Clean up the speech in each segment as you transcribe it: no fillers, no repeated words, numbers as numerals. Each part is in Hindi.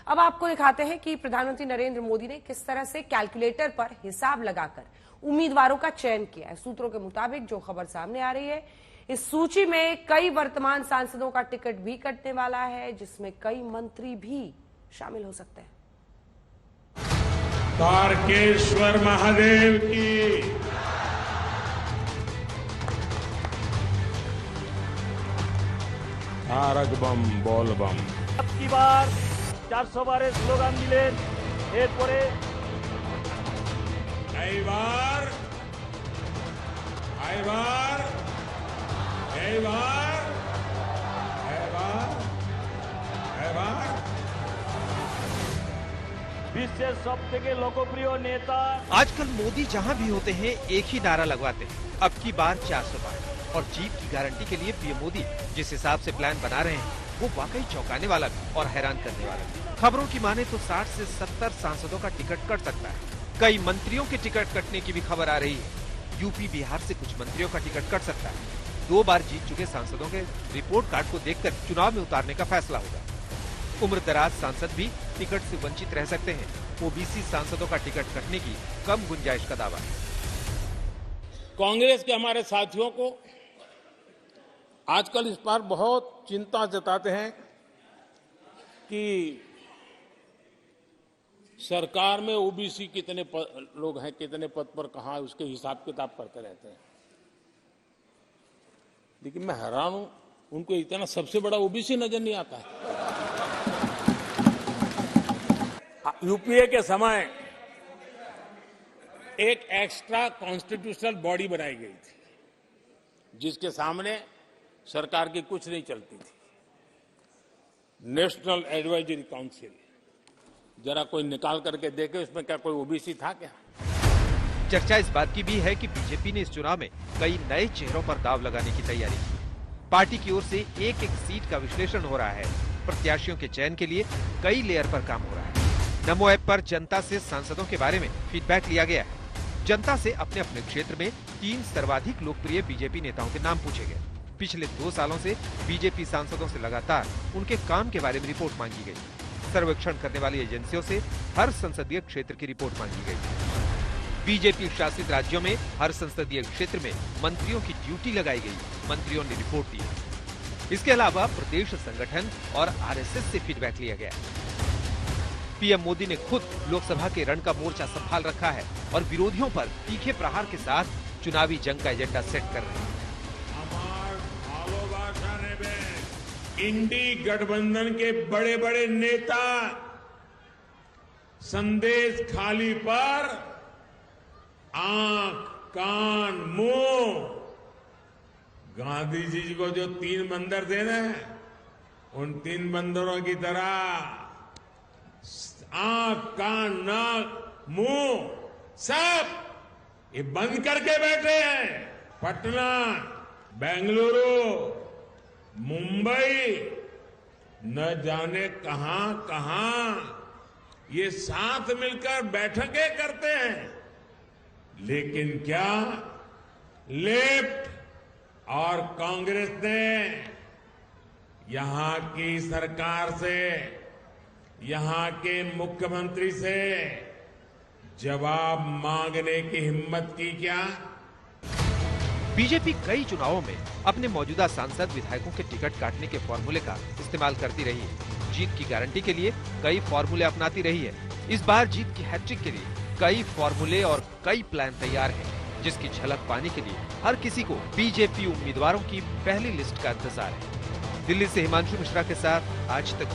अब आपको दिखाते हैं कि प्रधानमंत्री नरेंद्र मोदी ने किस तरह से कैलकुलेटर पर हिसाब लगाकर उम्मीदवारों का चयन किया है। सूत्रों के मुताबिक जो खबर सामने आ रही है, इस सूची में कई वर्तमान सांसदों का टिकट भी कटने वाला है, जिसमें कई मंत्री भी शामिल हो सकते हैं। तारकेश्वर महादेव की तारक बम बोल बम। अब की बार 412 स्लोगान दिलेन एरपरे এইবার বিশ্বের সব থেকে लोकप्रिय नेता। आजकल मोदी जहां भी होते हैं एक ही नारा लगवाते हैं, अब की बार 412। और जीत की गारंटी के लिए पीएम मोदी जिस हिसाब से प्लान बना रहे हैं वो वाकई चौंकाने वाला भी और हैरान करने वाला भी। खबरों की माने तो 60 से 70 सांसदों का टिकट कट सकता है। कई मंत्रियों के टिकट कटने की भी खबर आ रही है। यूपी बिहार से कुछ मंत्रियों का टिकट कट सकता है। 2 बार जीत चुके सांसदों के रिपोर्ट कार्ड को देखकर चुनाव में उतारने का फैसला होगा। उम्र दराज सांसद भी टिकट से वंचित रह सकते हैं। ओबीसी सांसदों का टिकट कटने की कम गुंजाइश का दावा है। कांग्रेस के हमारे साथियों को आजकल इस पर बहुत चिंता जताते हैं कि सरकार में ओबीसी कितने लोग हैं, कितने पद पर कहां, उसके हिसाब किताब करते रहते हैं। लेकिन मैं हैरान हूं, उनको इतना सबसे बड़ा ओबीसी नजर नहीं आता है। यूपीए के समय एक एक्स्ट्रा कॉन्स्टिट्यूशनल बॉडी बनाई गई थी, जिसके सामने सरकार की कुछ नहीं चलती थी। नेशनल एडवाइजरी काउंसिल, जरा कोई निकाल करके देखे उसमें क्या कोई ओबीसी था क्या? चर्चा इस बात की भी है कि बीजेपी ने इस चुनाव में कई नए चेहरों पर दाव लगाने की तैयारी की। पार्टी की ओर से एक एक सीट का विश्लेषण हो रहा है। प्रत्याशियों के चयन के लिए कई लेयर पर काम हो रहा है। नमो ऐप पर जनता से सांसदों के बारे में फीडबैक लिया गया है। जनता से अपने अपने क्षेत्र में 3 सर्वाधिक लोकप्रिय बीजेपी नेताओं के नाम पूछे गए। पिछले 2 सालों से बीजेपी सांसदों से लगातार उनके काम के बारे में रिपोर्ट मांगी गई। सर्वेक्षण करने वाली एजेंसियों से हर संसदीय क्षेत्र की रिपोर्ट मांगी गई। बीजेपी शासित राज्यों में हर संसदीय क्षेत्र में मंत्रियों की ड्यूटी लगाई गई। मंत्रियों ने रिपोर्ट दी। इसके अलावा प्रदेश संगठन और आरएसएस से फीडबैक लिया गया। पीएम मोदी ने खुद लोकसभा के रण का मोर्चा संभाल रखा है और विरोधियों पर तीखे प्रहार के साथ चुनावी जंग का एजेंडा सेट कर रहे हैं। इंडी गठबंधन के बड़े बड़े नेता संदेश खाली पर आंख, कान, मुंह, गांधी जी को जो 3 बंदर थे ना, उन 3 बंदरों की तरह आंख, कान, नाक, मुंह सब ये बंद करके बैठे हैं। पटना, बेंगलुरु, मुंबई, न जाने कहां कहां ये साथ मिलकर बैठकें करते हैं। लेकिन क्या लेफ्ट और कांग्रेस ने यहां की सरकार से, यहां के मुख्यमंत्री से जवाब मांगने की हिम्मत की क्या? बीजेपी कई चुनावों में अपने मौजूदा सांसद विधायकों के टिकट काटने के फॉर्मूले का इस्तेमाल करती रही है। जीत की गारंटी के लिए कई फॉर्मूले अपनाती रही है। इस बार जीत की हैट्रिक के लिए कई फॉर्मूले और कई प्लान तैयार हैं, जिसकी झलक पाने के लिए हर किसी को बीजेपी उम्मीदवारों की पहली लिस्ट का इंतजार है। दिल्ली से हिमांशु मिश्रा के साथ आज तक।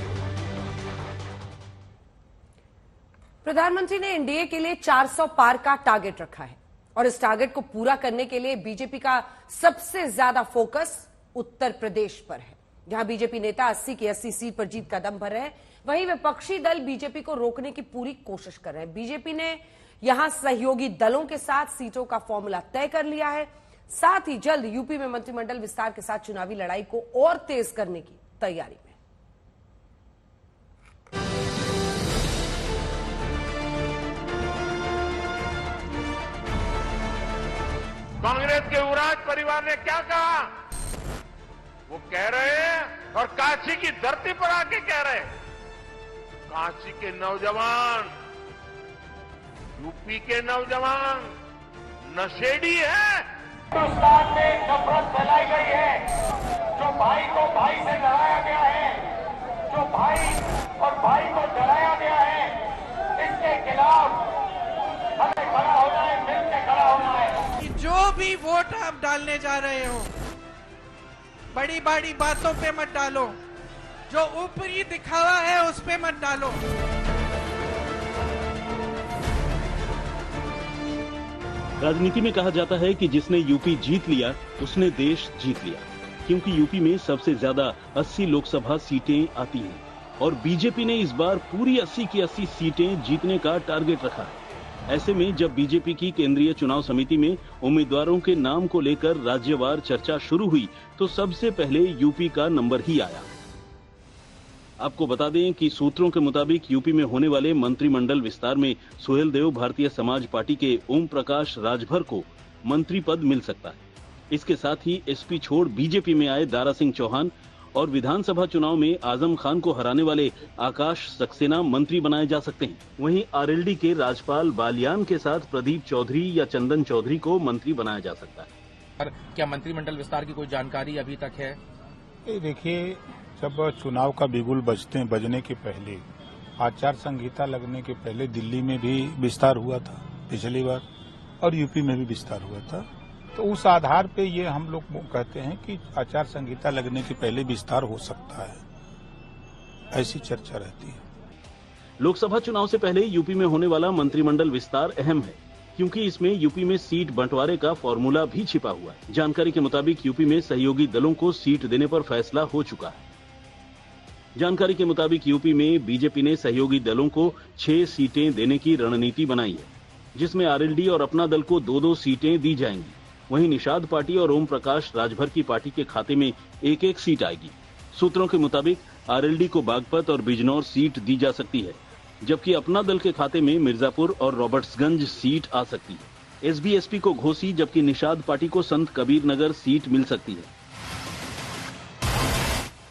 प्रधानमंत्री ने एनडीए के लिए 400 पार का टारगेट रखा है और इस टारगेट को पूरा करने के लिए बीजेपी का सबसे ज्यादा फोकस उत्तर प्रदेश पर है, जहां बीजेपी नेता 80 की 80 सीट पर जीत का दम भर रहे हैं। वहीं विपक्षी दल बीजेपी को रोकने की पूरी कोशिश कर रहे हैं। बीजेपी ने यहां सहयोगी दलों के साथ सीटों का फॉर्मूला तय कर लिया है। साथ ही जल्द यूपी में मंत्रिमंडल विस्तार के साथ चुनावी लड़ाई को और तेज करने की तैयारी में। कांग्रेस के युवराज परिवार ने क्या कहा? वो कह रहे हैं और काशी की धरती पर आके कह रहे हैं काशी के नौजवान, यूपी के नौजवान नशेड़ी है। हिंदुस्तान में नफरत फैलाई गई है, जो भाई को भाई से लड़ाया गया है, जो भाई और भाई को डराया गया है, इसके खिलाफ हमें खड़ा होना है, मिलकर खड़ा होना है। कि जो भी वोट आप डालने जा रहे हो, बड़ी बड़ी बातों पे मत डालो, जो ऊपरी दिखावा है उस पे मत डालो। राजनीति में कहा जाता है कि जिसने यूपी जीत लिया उसने देश जीत लिया, क्योंकि यूपी में सबसे ज्यादा 80 लोकसभा सीटें आती हैं और बीजेपी ने इस बार पूरी 80 की 80 सीटें जीतने का टारगेट रखा है। ऐसे में जब बीजेपी की केंद्रीय चुनाव समिति में उम्मीदवारों के नाम को लेकर राज्यवार चर्चा शुरू हुई तो सबसे पहले यूपी का नंबर ही आया। आपको बता दें कि सूत्रों के मुताबिक यूपी में होने वाले मंत्रिमंडल विस्तार में सुहेलदेव भारतीय समाज पार्टी के ओम प्रकाश राजभर को मंत्री पद मिल सकता है। इसके साथ ही एसपी छोड़ बीजेपी में आए दारा सिंह चौहान और विधानसभा चुनाव में आजम खान को हराने वाले आकाश सक्सेना मंत्री बनाए जा सकते हैं। वहीं आरएलडी के राजपाल बालियान के साथ प्रदीप चौधरी या चंदन चौधरी को मंत्री बनाया जा सकता है। क्या मंत्रिमंडल विस्तार की कोई जानकारी अभी तक है? देखिए, जब चुनाव का बिगुल बजने के पहले, आचार संहिता लगने के पहले दिल्ली में भी विस्तार हुआ था पिछली बार और यूपी में भी विस्तार हुआ था, तो उस आधार पे ये हम लोग कहते हैं कि आचार संहिता लगने के पहले विस्तार हो सकता है, ऐसी चर्चा रहती है। लोकसभा चुनाव से पहले यूपी में होने वाला मंत्रिमंडल विस्तार अहम है, क्योंकि इसमें यूपी में सीट बंटवारे का फॉर्मूला भी छिपा हुआ है। जानकारी के मुताबिक यूपी में सहयोगी दलों को सीट देने पर फैसला हो चुका है। जानकारी के मुताबिक यूपी में बीजेपी ने सहयोगी दलों को 6 सीटें देने की रणनीति बनाई है, जिसमें आरएलडी और अपना दल को 2-2 सीटें दी जाएंगी। वहीं निषाद पार्टी और ओम प्रकाश राजभर की पार्टी के खाते में 1-1 सीट आएगी। सूत्रों के मुताबिक आरएलडी को बागपत और बिजनौर सीट दी जा सकती है, जबकि अपना दल के खाते में मिर्जापुर और रॉबर्ट्सगंज सीट आ सकती है। एसबीएसपी को घोसी, जबकि निषाद पार्टी को संत कबीर नगर सीट मिल सकती है।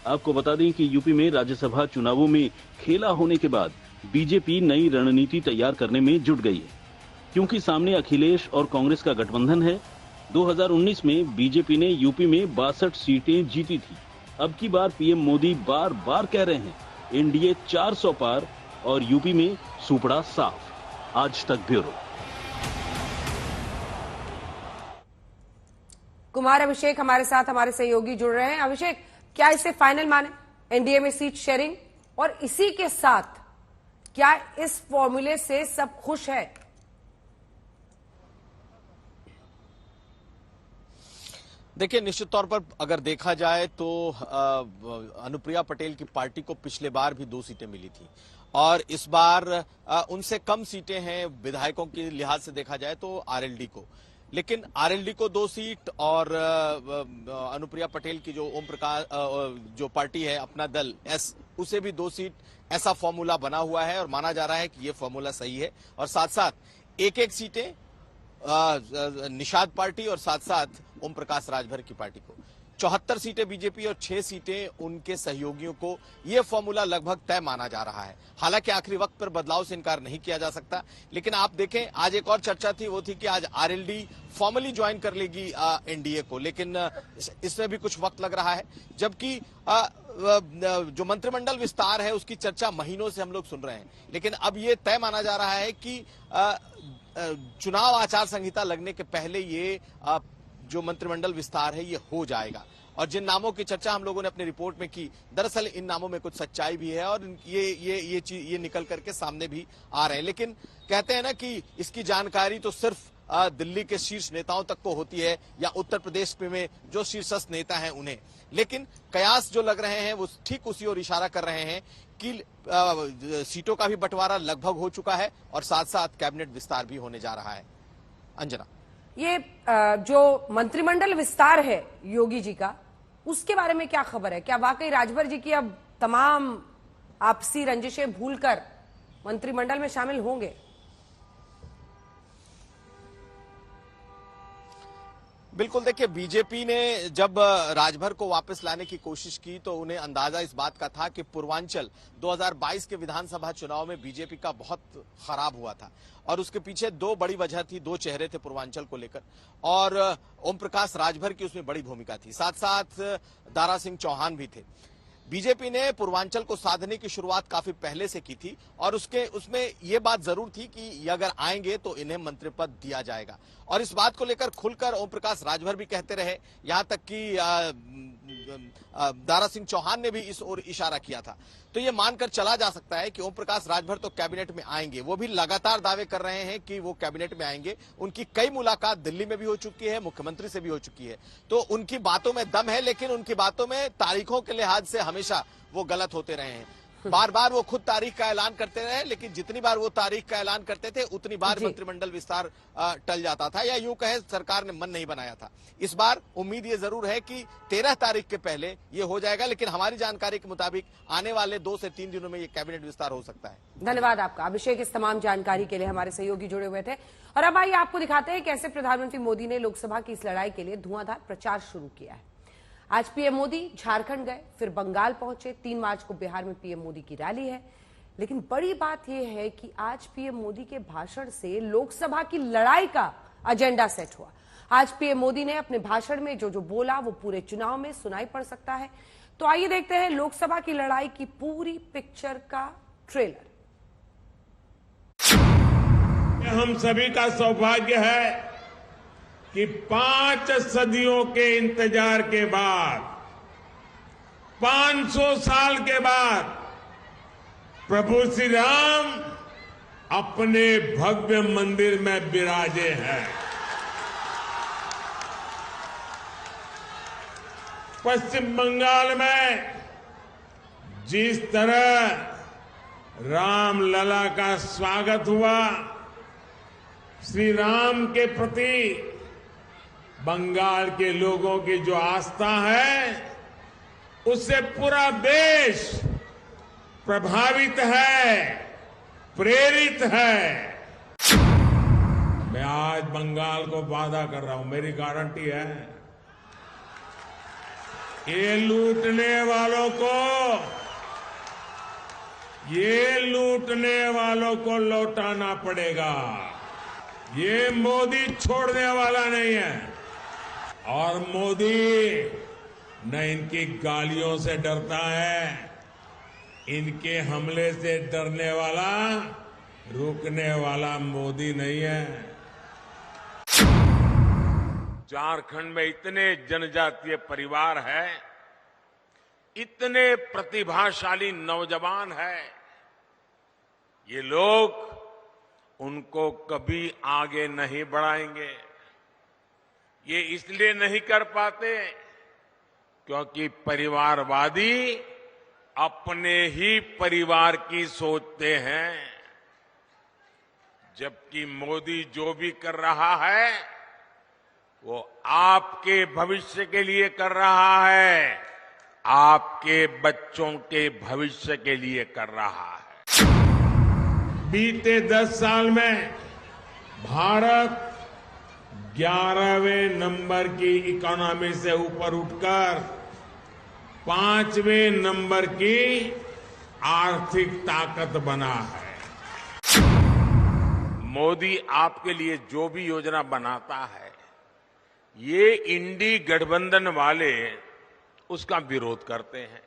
आपको बता दें कि यूपी में राज्यसभा चुनावों में खेला होने के बाद बीजेपी नई रणनीति तैयार करने में जुट गई है, क्योंकि सामने अखिलेश और कांग्रेस का गठबंधन है। 2019 में बीजेपी ने यूपी में 62 सीटें जीती थी। अब की बार पीएम मोदी बार बार कह रहे हैं एनडीए 400 पार और यूपी में सुपड़ा साफ। आज तक ब्यूरो। कुमार अभिषेक हमारे साथ, हमारे सहयोगी जुड़ रहे हैं। अभिषेक, क्या इसे फाइनल माने एनडीए में सीट शेयरिंग, और इसी के साथ क्या इस फॉर्मूले से सब खुश है? देखिए, निश्चित तौर पर अगर देखा जाए तो अनुप्रिया पटेल की पार्टी को पिछले बार भी 2 सीटें मिली थी और इस बार उनसे कम सीटें हैं विधायकों के लिहाज से देखा जाए तो आरएलडी को, लेकिन आरएलडी को 2 सीट और अनुप्रिया पटेल की जो ओम प्रकाश जो पार्टी है अपना दल एस, उसे भी 2 सीट, ऐसा फॉर्मूला बना हुआ है और माना जा रहा है कि ये फॉर्मूला सही है। और साथ साथ 1-1 सीटें निषाद पार्टी और साथ साथ ओम प्रकाश राजभर की पार्टी को, 74 सीटें बीजेपी और 6 सीटें उनके सहयोगियों को, यह फॉर्मूला लगभग तय माना जा रहा है। हालांकि आखिरी वक्त पर बदलाव से इनकार नहीं किया जा सकता, लेकिन आप देखें आज एक और चर्चा थी, वो थी कि आज आरएलडी फॉर्मली ज्वाइन कर लेगी एनडीए को, लेकिन इसमें भी कुछ वक्त लग रहा है। जबकि जो मंत्रिमंडल विस्तार है उसकी चर्चा महीनों से हम लोग सुन रहे हैं, लेकिन अब ये तय माना जा रहा है कि चुनाव आचार संहिता लगने के पहले ये जो मंत्रिमंडल विस्तार है ये हो जाएगा। और जिन नामों की चर्चा हम लोगों ने अपनी रिपोर्ट में की, दरअसल इन नामों में कुछ सच्चाई भी है और ये निकल करके सामने भी आ रहे हैं। लेकिन कहते हैं ना कि इसकी जानकारी तो सिर्फ दिल्ली के शीर्ष नेताओं तक को होती है या उत्तर प्रदेश में जो शीर्षस्थ नेता हैं उन्हें, लेकिन कयास जो लग रहे हैं वो ठीक उसी ओर इशारा कर रहे हैं कि सीटों का भी बंटवारा लगभग हो चुका है और साथ साथ कैबिनेट विस्तार भी होने जा रहा है। अंजना, ये जो मंत्रिमंडल विस्तार है योगी जी का, उसके बारे में क्या खबर है? क्या वाकई राजभर जी की अब तमाम आपसी रंजिशें भूलकर मंत्रिमंडल में शामिल होंगे? बिल्कुल, देखिए बीजेपी ने जब राजभर को वापस लाने की कोशिश की तो उन्हें अंदाजा इस बात का था कि पूर्वांचल 2022 के विधानसभा चुनाव में बीजेपी का बहुत खराब हुआ था और उसके पीछे दो बड़ी वजह थी, दो चेहरे थे पूर्वांचल को लेकर और ओम प्रकाश राजभर की उसमें बड़ी भूमिका थी, साथ साथ दारा सिंह चौहान भी थे। बीजेपी ने पूर्वांचल को साधने की शुरुआत काफी पहले से की थी और उसमें यह बात जरूर थी कि ये अगर आएंगे तो इन्हें मंत्री पद दिया जाएगा और इस बात को लेकर खुलकर ओम प्रकाश राजभर भी कहते रहे, यहां तक कि दारा सिंह चौहान ने भी इस ओर इशारा किया था। तो ये मानकर चला जा सकता है कि ओम प्रकाश राजभर तो कैबिनेट में आएंगे, वो भी लगातार दावे कर रहे हैं कि वो कैबिनेट में आएंगे। उनकी कई मुलाकात दिल्ली में भी हो चुकी है, मुख्यमंत्री से भी हो चुकी है, तो उनकी बातों में दम है, लेकिन उनकी बातों में तारीखों के लिहाज से हमेशा वो गलत होते रहे हैं। बार बार वो खुद तारीख का ऐलान करते रहे, लेकिन जितनी बार वो तारीख का ऐलान करते थे उतनी बार मंत्रिमंडल विस्तार टल जाता था या यूं कहे सरकार ने मन नहीं बनाया था। इस बार उम्मीद ये जरूर है कि 13 तारीख के पहले ये हो जाएगा, लेकिन हमारी जानकारी के मुताबिक आने वाले 2 से 3 दिनों में ये कैबिनेट विस्तार हो सकता है। धन्यवाद आपका अभिषेक, इस तमाम जानकारी के लिए। हमारे सहयोगी जुड़े हुए थे और अब आइए आपको दिखाते हैं कैसे प्रधानमंत्री मोदी ने लोकसभा की इस लड़ाई के लिए धुआंधार प्रचार शुरू किया है। आज पीएम मोदी झारखंड गए, फिर बंगाल पहुंचे। 3 मार्च को बिहार में पीएम मोदी की रैली है, लेकिन बड़ी बात यह है कि आज पीएम मोदी के भाषण से लोकसभा की लड़ाई का एजेंडा सेट हुआ। आज पीएम मोदी ने अपने भाषण में जो जो बोला वो पूरे चुनाव में सुनाई पड़ सकता है। तो आइए देखते हैं लोकसभा की लड़ाई की पूरी पिक्चर का ट्रेलर। हम सभी का सौभाग्य है कि 5 सदियों के इंतजार के बाद, 500 साल के बाद प्रभु श्री राम अपने भव्य मंदिर में विराजे हैं। पश्चिम बंगाल में जिस तरह रामलला का स्वागत हुआ, श्री राम के प्रति बंगाल के लोगों की जो आस्था है उससे पूरा देश प्रभावित है, प्रेरित है। मैं आज बंगाल को वादा कर रहा हूं, मेरी गारंटी है, ये लूटने वालों को लौटाना पड़ेगा। ये मोदी छोड़ने वाला नहीं है और मोदी न इनकी गालियों से डरता है, इनके हमले से डरने वाला, रुकने वाला मोदी नहीं है। झारखंड में इतने जनजातीय परिवार है, इतने प्रतिभाशाली नौजवान है, ये लोग उनको कभी आगे नहीं बढ़ाएंगे। ये इसलिए नहीं कर पाते क्योंकि परिवारवादी अपने ही परिवार की सोचते हैं, जबकि मोदी जो भी कर रहा है वो आपके भविष्य के लिए कर रहा है, आपके बच्चों के भविष्य के लिए कर रहा है। बीते 10 साल में भारत 11वें नंबर की इकोनॉमी से ऊपर उठकर 5वें नंबर की आर्थिक ताकत बना है। मोदी आपके लिए जो भी योजना बनाता है, ये इंडी गठबंधन वाले उसका विरोध करते हैं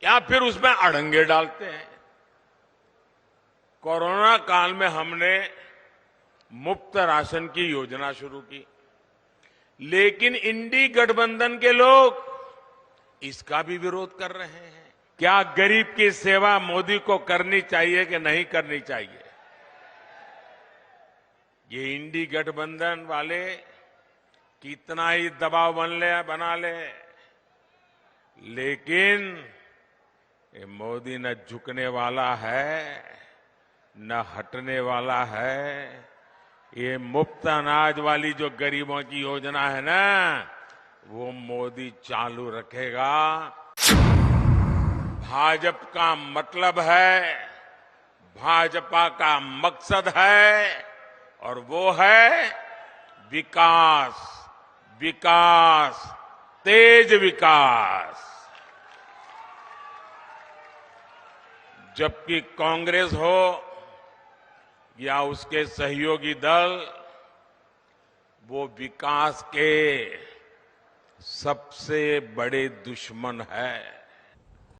या फिर उसमें अड़ंगे डालते हैं। कोरोना काल में हमने मुफ्त राशन की योजना शुरू की, लेकिन इंडी गठबंधन के लोग इसका भी विरोध कर रहे हैं। क्या गरीब की सेवा मोदी को करनी चाहिए कि नहीं करनी चाहिए? ये इंडी गठबंधन वाले कितना ही दबाव बना ले, लेकिन ये मोदी न झुकने वाला है न हटने वाला है। ये मुफ्त अनाज वाली जो गरीबों की योजना है ना, वो मोदी चालू रखेगा। भाजपा का मतलब है, भाजपा का मकसद है और वो है विकास, विकास, तेज विकास। जबकि कांग्रेस हो या उसके सहयोगी दल, वो विकास के सबसे बड़े दुश्मन है।